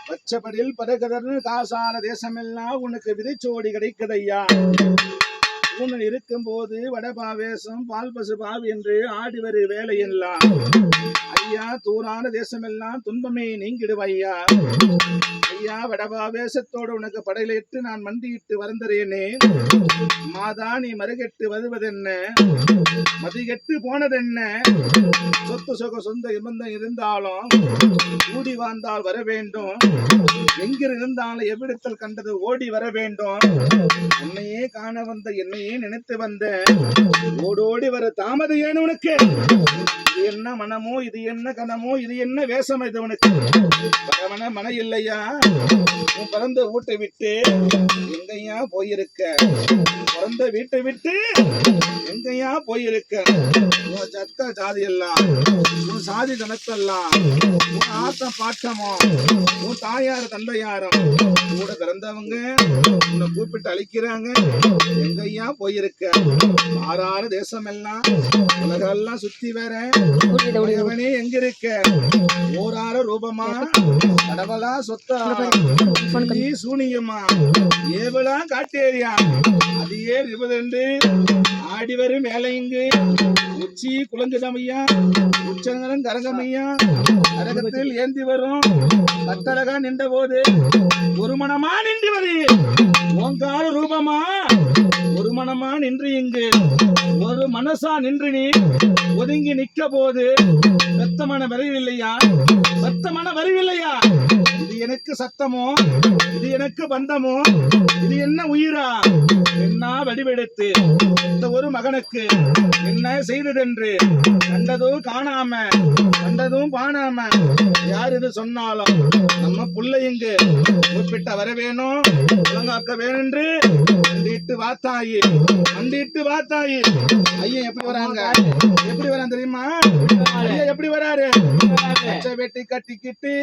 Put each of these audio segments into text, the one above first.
பச்சபடியில் பரகதர்னு காசான தேசமெல்லாம் உனக்கு விதைச்சோடி கிடைக்குதையா. உன் இருக்கும் போது வடபாவேசம் பால் பசு பாவு என்று ஆடி வரு வேலை எல்லாம் ஐயா தூரான தேசமெல்லாம் துன்பமே நீங்கிடுவையா. ஐயா வடபாவேசத்தோடு உனக்கு படையிலிட்டு நான் மண்டியிட்டு வந்தரேனே. மாதா நீ மறுகெட்டு வருவதென்ன, மதிகெட்டு போனதென்ன. சொத்து சொக சொந்த இபந்தம் இருந்தாலும் கூடி வாழ்ந்தால் வர வேண்டும். எங்கிருந்தாலும் எவ்விடத்தில் கண்டது ஓடி வர வேண்டும். உன்னையே காண வந்த என்னையே நினைத்து வந்த ஓடோடி வர தாமதம் ஏன் உனக்கு? இது என்ன மனமோ, இது என்ன கனமோ, இது என்ன வேஷம்? இது உனக்கு பரவன மன இல்லையா? உன் பிறந்த வீட்டை விட்டு எங்கையா போயிருக்க? பிறந்த வீட்டை விட்டு எங்கையா போயிருக்க? உன் சத்த ஜாதி எல்லாம், உன் சாதி தனத்தெல்லாம், உன் ஆட்டம் பாட்டமோ, உன் தாயார் தந்தையாரும் கூட பிறந்தவங்க உன்னை கூப்பிட்டு அழைக்கிறாங்க. எங்கையா போயிருக்க? ஆறாறு தேசம் எல்லாம் உலகெல்லாம் சுத்தி வர உடையவனே எங்க இருக்க? ஓராறு ரூபமா, கடவுளா, சொத்தா, சூனியமா, ஏவலா, காட்டேரியா, அது ஏர் இருபது ஆடி வரும் மேல இங்கு உச்சி குழங்குதமையா, உச்சங்கரம் கரகமையா, கரகத்தில் ஏந்தி வரும் கட்டழகா நின்ற போது ஒரு மனமா நின்று வரு ஓங்கார ரூபமா, ஒரு மனமா நின்று இங்கு ஒரு மனசா நின்று நீ ஒதுங்கி நிக்க போது சத்தமான வரவில்லையா? சத்தமான வரவில்லையா? இது எனக்கு சத்தமோ, இது எனக்கு பந்தமோ, இது என்ன உயிரா? என்ன வடிவெடுத்து இந்த ஒரு மகனுக்கு என்ன செய்ததென்று கண்டதும் காணாம கண்டதும் பாணாம யார் இது சொன்னாலும் நம்ம புள்ளை இங்கு கூப்பிட்ட வர வேணும், ஒழுங்காக்க வேணுன்று அண்டிட்டு வாத்தாயி, அண்டிட்டு வாத்தாயி. ஐயன் எப்படி வராங்க? எப்படி வரான் தெரியுமா? ஐயா எப்படி வராரு? வெட்டி கட்டிக்கிட்டு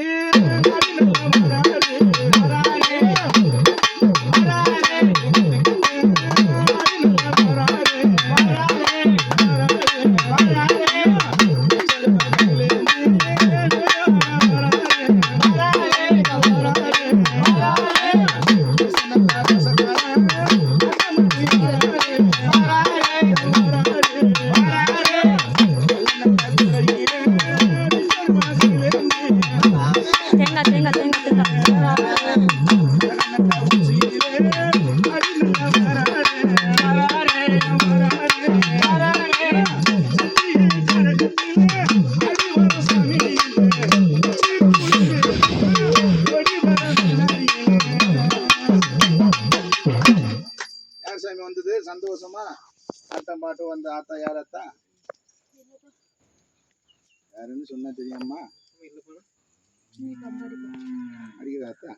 வந்தது சந்தோஷமா. ஆட்டம் பாட்டு வந்த ஆத்தா யாரத்தா? யாருன்னு சொன்னா தெரியுமா? அடிக்கிறாத்தா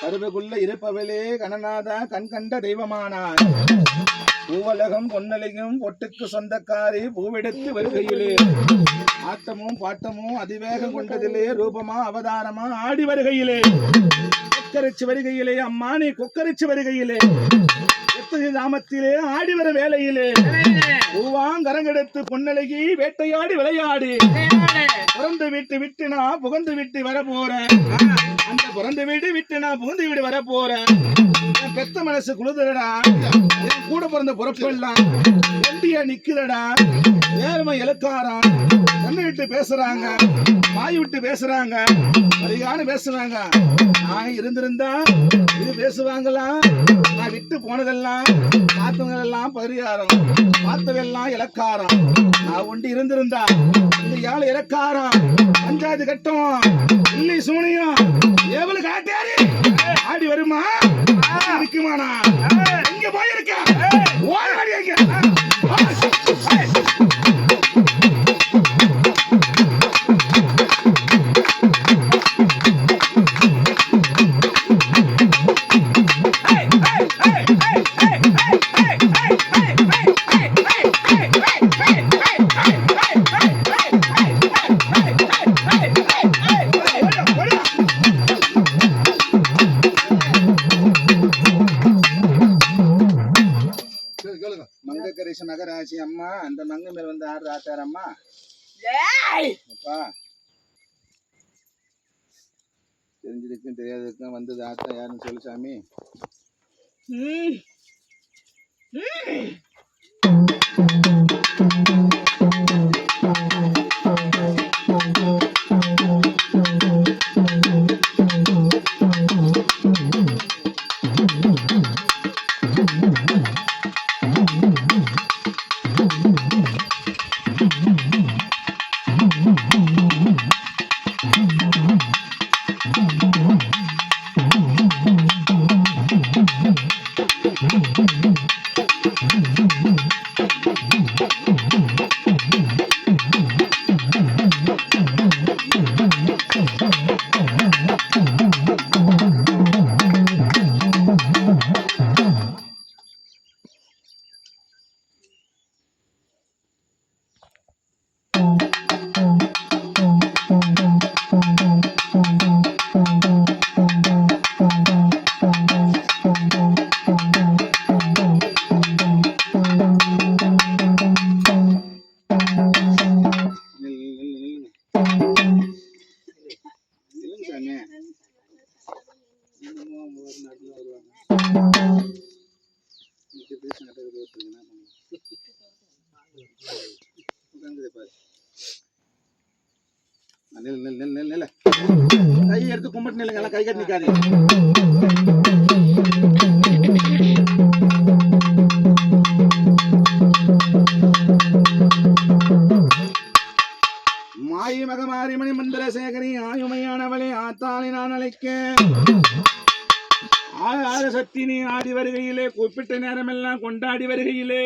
கருவுக்குள்ள இருப்பவளே கணநாதா கண் கண்ட தெய்வமானார். பூவலகம் பொன்னலையும் பொட்டுக்கு சொந்தக்காரி பூவெடுத்து வருகையிலே ஆட்டமும் பாட்டமும் அதிவேகம் கொண்டதிலே ரூபமா அவதாரமா ஆடி வருகையிலே கொக்கரிச்சு வருகையிலே அம்மா நீ கொக்கரிச்சு வருகையிலே எத்தனை நாமத்திலே ஆடி வர வேலையிலே பூவாங்கரங்கெடுத்து பொன்னழகி வேட்டையாடி விளையாடி பிறந்து வீட்டு விட்டு நான் புகந்து விட்டு வர போறேன். அந்த பிறந்த வீடு விட்டு நான் புகுந்து வீடு வர போறேன். பெத்த மனசு குழுதுடா, கூட பிறந்த பொறுப்பெல்லாம் ஒண்டியா நிக்குதடா. நேர்மை இலக்காரா கண்ணு விட்டு பேசுறாங்க, வாய் விட்டு பேசுறாங்க, சரியான பேசுறாங்க. நான் இருந்திருந்தா இது பேசுவாங்களா? நான் விட்டு போனதெல்லாம் பார்த்தவங்களெல்லாம் பரிகாரம், பார்த்ததெல்லாம் இலக்காரம். நான் ஒண்டி இருந்திருந்தா இந்த ஏழை இலக்காரம் பஞ்சாயத்து கட்டம் இல்லை சூனியம் ஏவலு காட்டாரு ஆடி வருமா? இருக்குமானா? எங்க போயிருக்க? ஓடி எங்க யாரு ஆத்தாரம்மா அப்பா தெரிஞ்சதுக்கும் தெரியாததுக்கும் வந்தது ஆத்தா யாருன்னு சொல்லு சாமி. கை எடுத்து கும்பிட்டு நில்லுங்க, கை கட்டி நிக்காதீங்க. மாயி மகமாரி மணி மந்திர சேகரி ஆயுமையானவளே ஆத்தாளி நான் அழைக்க ஆறு சக்தி நீ ஆடி வருகையிலே குறிப்பிட்ட நேரமெல்லாம் கொண்டாடி வருகையிலே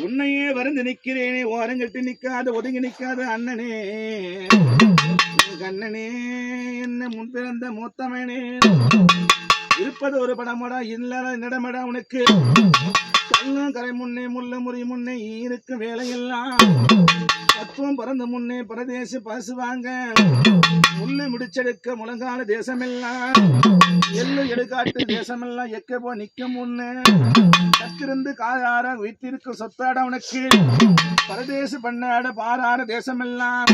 உன்னையே வருந்து நிற்கிறேனே, ஓரங்கட்டு நிக்காது ஒதுங்கி நிக்காது அண்ணனே கண்ணனே என்ன முன் பிறந்த மூத்தமனே. இருப்பது ஒரு படமடா இல்ல நடமடா உனக்கு கல்லும் கரை முன்னே முள்ள முறி முன்னே இருக்கும் வேலையெல்லாம் தத்துவம் பிறந்த முன்னே பரதேசி பசு வாங்க முள்ளு முடிச்செடுக்க முழங்கால தேசமெல்லாம் எள்ளு எடுக்காட்டு தேசமெல்லாம் எக்க போ நிக்கும் முன்னே கத்திருந்து காயார வீட்டிற்கு சொத்தாட உனக்கு பரதேசி பண்ணாட பாராட தேசமெல்லாம்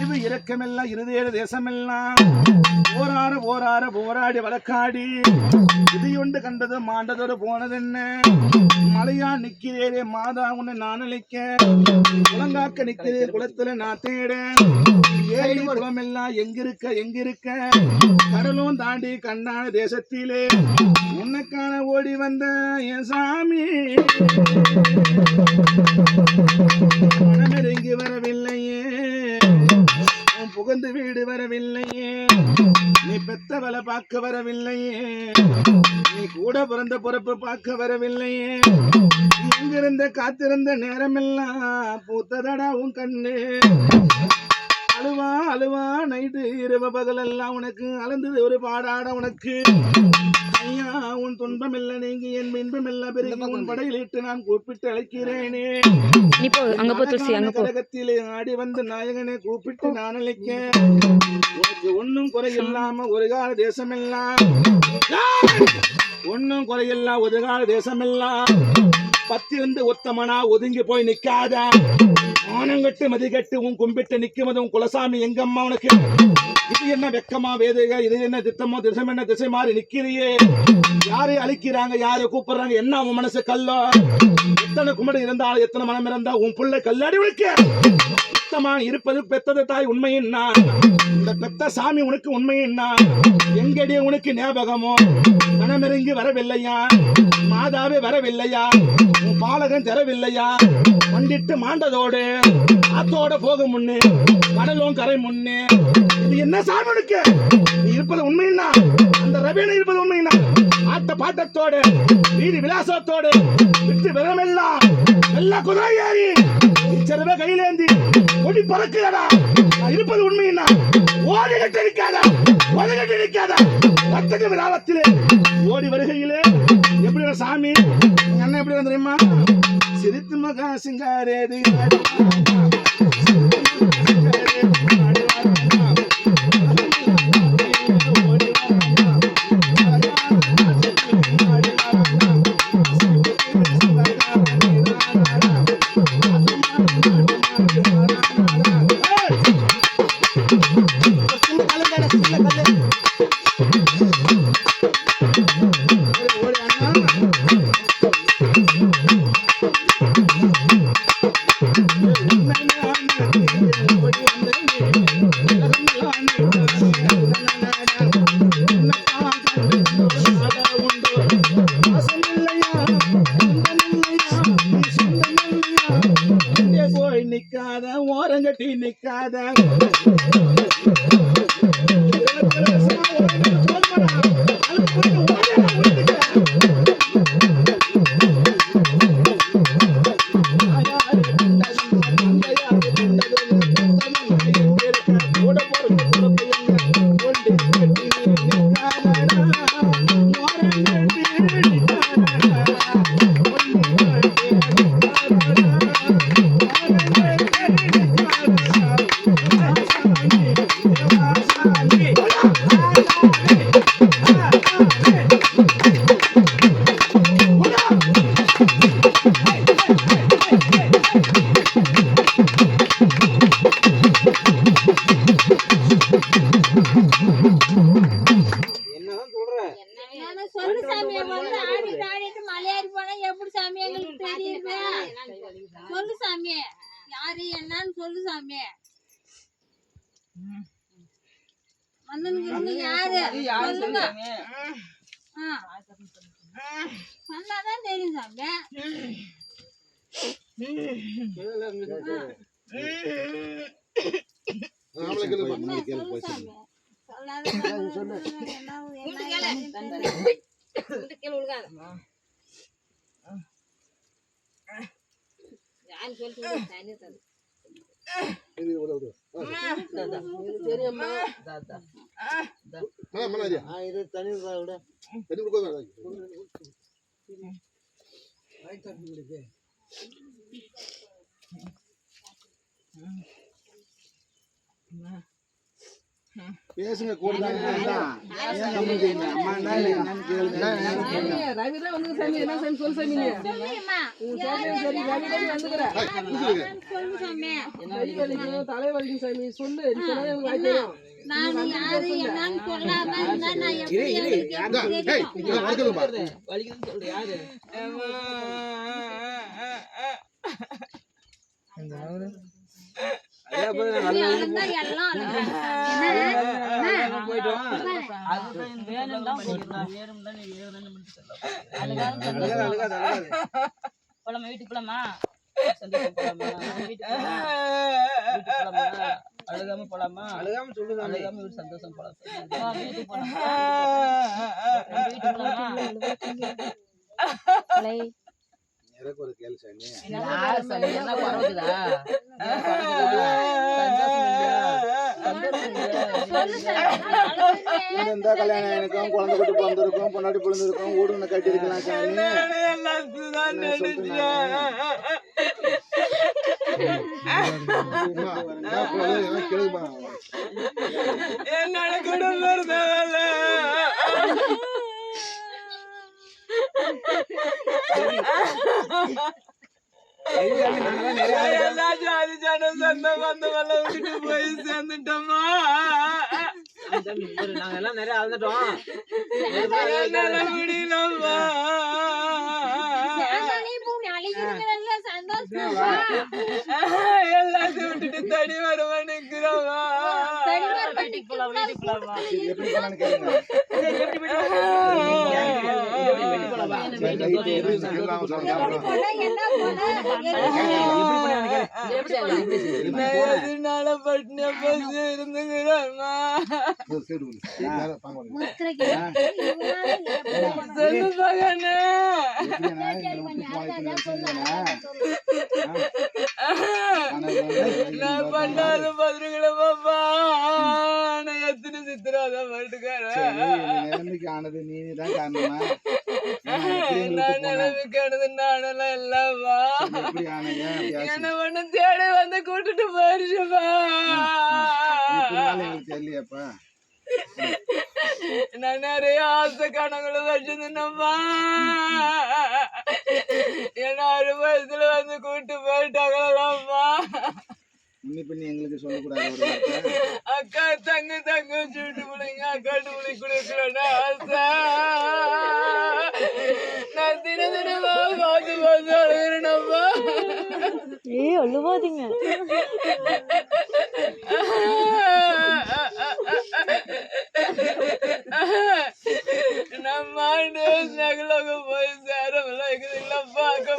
இது இறக்கமெல்லாம் இருதேற தேசமெல்லாம் போராட போராடி வழக்காடி இதையொண்டு கண்டது மாண்டதோடு போனதென்ன மலையா நிக்கிறே மாதா உன்னை நான் அழைக்க குளங்காக்க நிக்கிறே குளத்துல நான் தேட ஏரி குளம் எல்லாம் எங்கிருக்க கடலும் தாண்டி கண்ணான தேசத்திலே உன்னைக்கான ஓடி வந்த என் சாமி மனமிறங்கி வரவில்லையே, புகந்து வீடு வரவில்லையே, நீ பெத்தவளை பார்க்க வரவில்லையே, நீ கூட பிறந்த பொறுப்பு பார்க்க வரவில்லையே, எங்கிருந்த காத்திருந்த நேரமெல்லாம் பூத்ததடா உன் கண்ணு அழுவா நைட்டு இரவு பகலெல்லாம் உனக்கு அலந்தது ஒரு பாடாட உனக்கு ஐயா உன் துன்பம் இல்ல நீங்க என் இன்பம் இல்ல பெருகி உன் படையிலிட்டு நான் கூப்பிட்டு அழைக்கிறேனே. கடகத்திலே ஆடி வந்து நாயகனை கூப்பிட்டு நான் அழைக்க உனக்கு ஒன்னும் குறையில்லாம ஒரு கால தேசமெல்லாம் ஒன்னும் குறையில்லா ஒரு கால தேசமெல்லாம் பத்திருந்து ஒத்தமனா ஒதுங்கி போய் நிக்காத ஆனங்கட்டு மதிகட்டு உன் கும்பிட்டு நிக்குமது உன் குலசாமி எங்கம்மா உனக்கு இது என்ன வெக்கமா வேதைக இது என்ன திட்டமோ திசை என்ன திசை மாறி நிக்கிறியே, யாரை அழிக்கிறாங்க யாரை கூப்பிடுறாங்க என்ன உன் மனசு கல்லோ, எத்தனை கும்பிடு இருந்தாலும் எத்தனை மனம் இருந்தா உன் பிள்ளை கல்லாடி உனக்கு இருப்பது பெத்தது தாய் உண்மையின்னா இந்த பெத்த சாமி உனக்கு உண்மையின்னா எங்கடியே உனக்கு ஞாபகமோ மனமிறங்கி வரவில்லையா, மாதாவே வரவில்லையா, உன் பாலகன் தரவில்லையா, மண்டிட்டு மாண்டதோடு ஆத்தோட போக முன்னே கடலும் கரை முன்னே இது என்ன சாமி உனக்கு நீ இருப்பது உண்மையின்னா அந்த ரவியனை இருப்பது உண்மையின்னா ஆட்ட பாட்டத்தோடு வீதி விலாசத்தோடு விட்டு விரமெல்லாம் எல்லா குதிரை ஏறி இச்சரவை கையிலேந்தி கொடி பறக்குதடா இருப்பது உண்மையின்னா ஓடி கட்டி நிற்காதா ஒதுகட்டி நிற்காதா ரத்தக விழாவத்திலே ஓடி வருகையிலே எப்படி சாமி அண்ணன் எப்படி வந்துருமா சிரித்து மகா சிங்காரேது நிக்காத ஓரங்கட்டி நிக்காத சொல்லு சாமி, யாரு என்னன்னு சொல்லு சாமி. வந்தனுக்கு யாரு சொல்லுங்க. சொன்னாதான் தெரியும் சாமி. சொல்லு சாமி. பேசுங்க கூட தலைவலிக்கும் சாமி சொல்லு. நான் யாரு என்னன்னு சொல்லாம இருந்தா நான் எப்படி சொல்ற யாரு வீட்டுக்கு போலாமா அழுகாம போலாமா? அழுகாம சொல்லுங்க. அழுகாம ஒரு சந்தோஷம் போலாம். வீட்டுக்கு போலாமா? எனக்கு ஒரு கேள்வி சாமி. என்ன பரவாயில்ல. இந்த கல்யாணம் எனக்கும் குழந்தை குட்டி பிறந்திருக்கும், பொண்டாட்டி பிறந்திருக்கும், ஊடுன்னு கட்டி இருக்கலாம் சாமி. என்னோட குடும்பம் எல்லா ஜாதி ஜனம் சொந்த பந்தமெல்லாம் விட்டுட்டு போய் சேர்ந்துட்டோமா. நாங்க எல்லாம் நிறைய அழுந்துட்டோம். முடியலம்மா. எல்லாத்தையும் விட்டுட்டு தனி வருவானுக்குறோமா. பட்டின பஸ் இருந்துங்கிறோமா. சொல்லு பகனே. நான் பண்ணாத பதினங்களப்பா. நான் எத்தனை சித்திராத பாட்டுக்காரன் ஆனது நீதான் காரணமா? நான் நிலைமைக்கானது நானெல்லாம் இல்லவா. என்ன பண்ண தேடி வந்து கூட்டிட்டு போயிருச்சுப்பா. தெரியலையாப்பா. நான் நிறைய ஆசை கணக்குல வச்சிருந்தேன்ப்பா. என்ன 6 வயசுல வந்து கூட்டு போயிட்டாங்களப்பா. முன்னி பின்னி எங்களுக்கு சொல்லக்கூடாது ஒரு வார்த்தை. அக்கா தங்க சூட்டு பிள்ளைங்க அக்காட்டு பிள்ளை கொடுக்கலன்னா ஆசை. நான் தினமா பார்த்து அழுகிறேனப்பா. அழுவாதீங்க. நம்ம நகலோக போய் சேரமில்ல இருக்குதுங்களா பார்க்க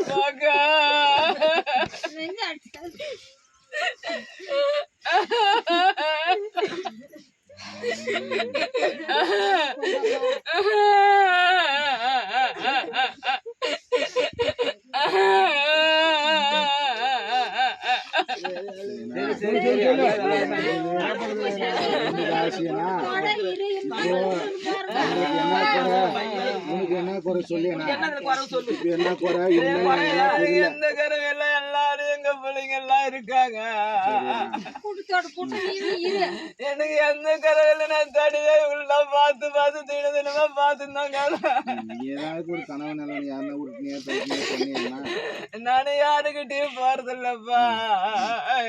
உனக்கு என்ன குறை சொல்லி என்ன குறை சொல்லு. என்ன குறை எந்த கரவையெல்லாம் எல்லாரும் எங்க பிள்ளைங்க எல்லாம் இருக்காங்க. எனக்கு எந்த கரவையில நான் தடிவே இவங்களெல்லாம் பார்த்து தினமா பார்த்துருந்தாங்க. ஏதாவது ஒரு கனவு நிலம் யாருன்னா உருட்டினியா நானு யாருக்கிட்டையும் போறதில்லப்பா.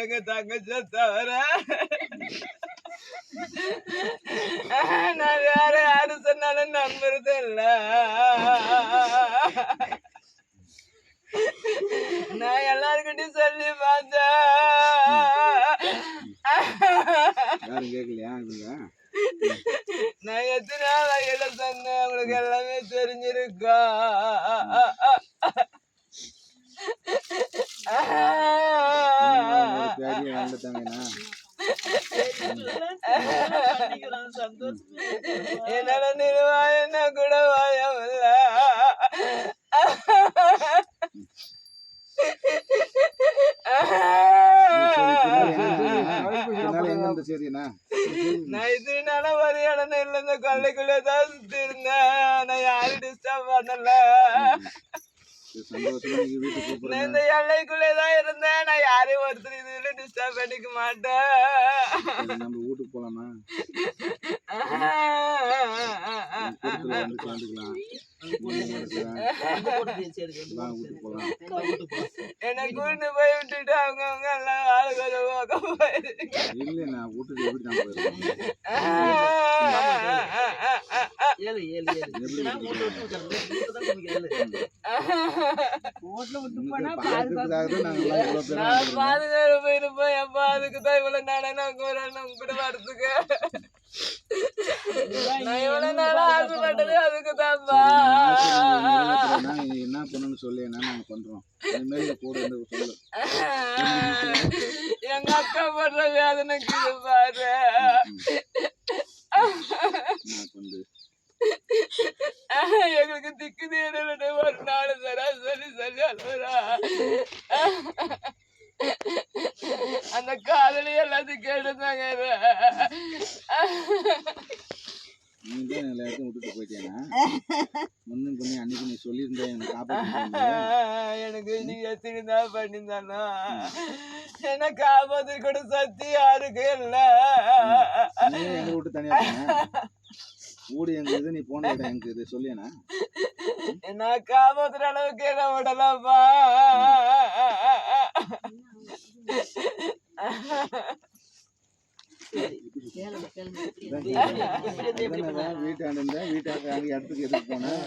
எங்க தங்கச்ச தவிர நான் வேற யாரு சொன்னாலும் நம்புறது இல்ல. நான் எல்லாருக்கிட்டையும் சொல்லி பார்த்தேன். யாரும் கேட்கலையா? நான் எத்தனை நாள் சொன்னேன் உங்களுக்கு எல்லாமே தெரிஞ்சிருக்கா. என்னால நிறுவா என்ன கூட வாயம் இல்ல. நான் இதனால ஒரு இடம் இல்ல, இந்த கொள்ளைக்குள்ளேதான் சுத்தி இருந்தேன். நான் யாரும் டிஸ்டர்ப் பண்ணல. நான் இந்த எல்லைக்குள்ளேதான் இருந்தேன். நான் யாரையும் ஒருத்தர் இதுல டிஸ்டர்ப் பண்ணிக்க மாட்டேன். நம்ம வீட்டுக்கு போலாமா? என்ன கூட்டு போய் விட்டுட்டு அவங்க எல்லாம் ஆளுங்க இல்ல நான் வீட்டுக்கு எப்படி தான் போயிருக்கேன். பாதுகாப்பு போயிருப்போம். எப்ப அதுக்குதான் இவ்வளவு நாளும் கூட வரதுக்கு நான் இவ்வளவு நாள் ஆசைப்பட்டது அதுக்குதான்ப்பா. என்ன பண்ணணும்னு சொல்லி நாங்க பண்றோம். இனிமேல் கூட இருந்து சொல்லு. எங்க அக்கா படுற வேதனைக்கு இது பாரு. எங்களுக்கு திக்கு தேடல ஒரு நாள் தரா சொல்லி அழுவரா. அந்த காதலி எல்லாத்தையும் கேட்டுதாங்க. நீ தான் எல்லாத்தையும் விட்டுட்டு போயிட்டேன்னா முன்னும் பண்ணி அன்னைக்கு நீ சொல்லியிருந்தா எனக்கு காப்பாற்ற. எனக்கு நீ எத்தனைதான் பண்ணியிருந்தானா என்ன காப்பாத்து கூட சக்தி யாருக்கு இல்ல. எங்க விட்டு தனியா ஊடு எங்க இது நீ போன இடம் எங்க இது சொல்லியனா? என்ன காப்பாத்துற அளவுக்கு என்ன விடலாம்ப்பா. வீட்டாண்டு வீட்டாங்க இடத்துக்கு எதுக்கு போனேன்?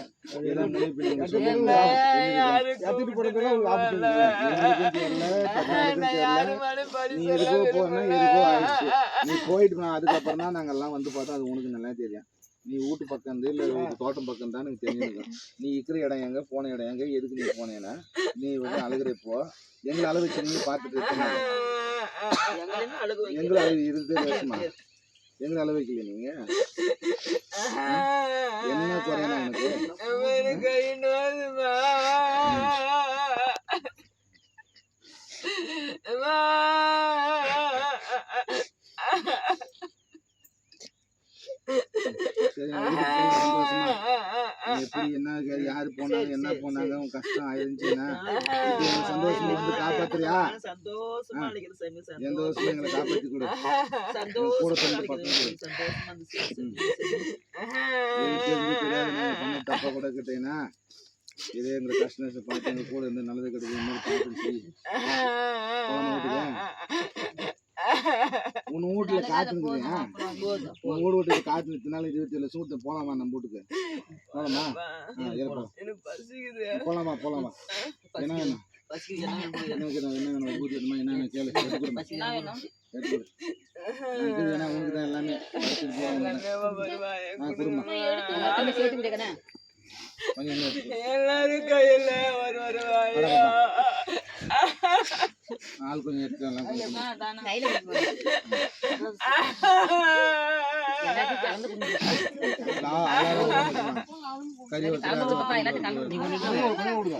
நீ எதுக்கோ போனா எதுக்கோ ஆயிடுச்சு. நீ போயிட்டு அதுக்கப்புறம் தான் நாங்க எல்லாம் வந்து பார்த்தா அது உனக்கு நல்லா தெரியும். நீ வீட்டு பக்கம் இருந்து இல்ல தோட்டம் பக்கம் தான் எனக்கு தெரிஞ்சிருக்கும். நீ இருக்கிற இடம் எங்க போன இடம் எங்க எதுக்கு நீ போனேன்னா நீ வந்து அழுகிறப்போ எங்களை அழகு வச்சு நீ பார்த்துட்டு இருக்க. எங்களை அழகு 20 வருஷமா எங்களை அளவு வைக்கல. நீங்க என்ன குறையா எனக்கு எப்படி என்ன யாரு போனாங்க என்ன போனாங்க உன் கஷ்டம் ஆயிருந்துச்சுன்னா சந்தோஷமா வந்து காப்பாத்துறியா? எந்த வருஷம் எங்களை காப்பாத்தி கொடு. கூட கொஞ்சம் பக்கம் தெரியாது தப்பா கூட கேட்டீங்கன்னா இதே எங்களை கஷ்டம் பார்த்து எங்க கூட இருந்து நல்லது கிடைக்கும். உன் வீட்டுல காத்து இருக்குதுயா போதும். உன் வீடு வீட்டுக்கு காத்து நிறுத்தினாலும் 27 சூட்டு போலாமா நம்ம வீட்டுக்கு போலாமா இருப்போம் எனக்கு பசிக்குது. போலாமா என்ன வேணும் பசிக்குது, என்ன வேணும்? எனக்கு என்ன வேணும் வீட்டுல என்ன கேளு எடுத்து கொடுங்க. பசிக்குது, என்ன வேணும்? எடுத்து கொடு. எனக்கு வேணா உனக்கு தான் எல்லாமே எடுத்துட்டு போவாங்க. என்னவா வருவாய்? குடும்பம் எல்லாத்தையும் சேர்த்து விடுக்கண்ணே. கொஞ்சம் என்ன எடுத்து கொடு. எல்லாரும் கையில வருவாயா? ஆள் கொஞ்சம் எடுத்து எல்லாம் கொஞ்சம் ஆ, தானே. கையில கொடுத்து போடு. எல்லாத்தையும் கலந்து கொடுங்க. கறி வச்சு கலந்து பாப்பா, எல்லாத்தையும் கலந்து கொடுங்க.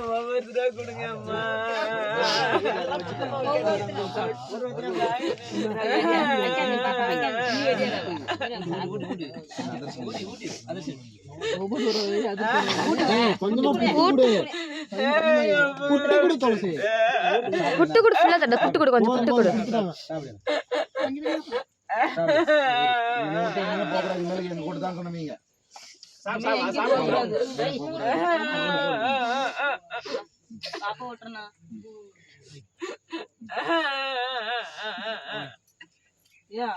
ஒவ்வொருத்தரா கொடுங்க அம்மா. புட்டு கொடு ஃபுல்லா தட்ட புட்டு கொடு கொஞ்சம் புட்டு கொடு போட்டு தான் சொன்னீங்க பாப்பா ஓட்டுறனா? யா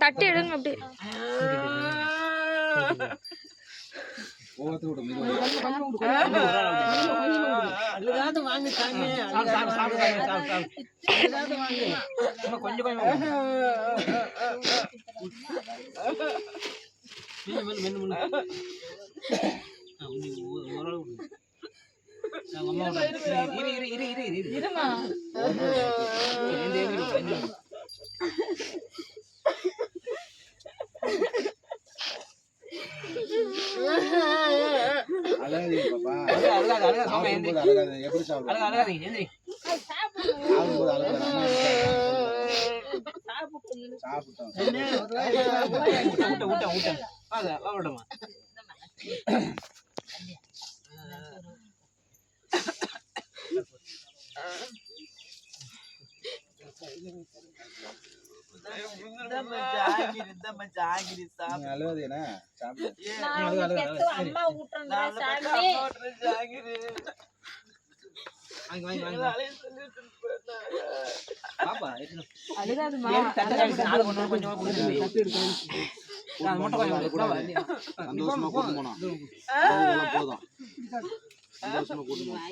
தட்டி எடுங்க அப்படி இருமா. அழகாதீங்க பாப்பா சாப்பிடும்போது அழகாது எப்படி சாப்பிடுவோம் சாப்பிடும்போது அழகாது சாப்பிட்டோம் அழுவாதீனா சாப்பிட்டு அம்மா ஊட்டுறேன் அழுகாதுமா. சந்தோஷமா கூட்டு போனோம் போதும் சந்தோஷமா கூட்டு போனோம்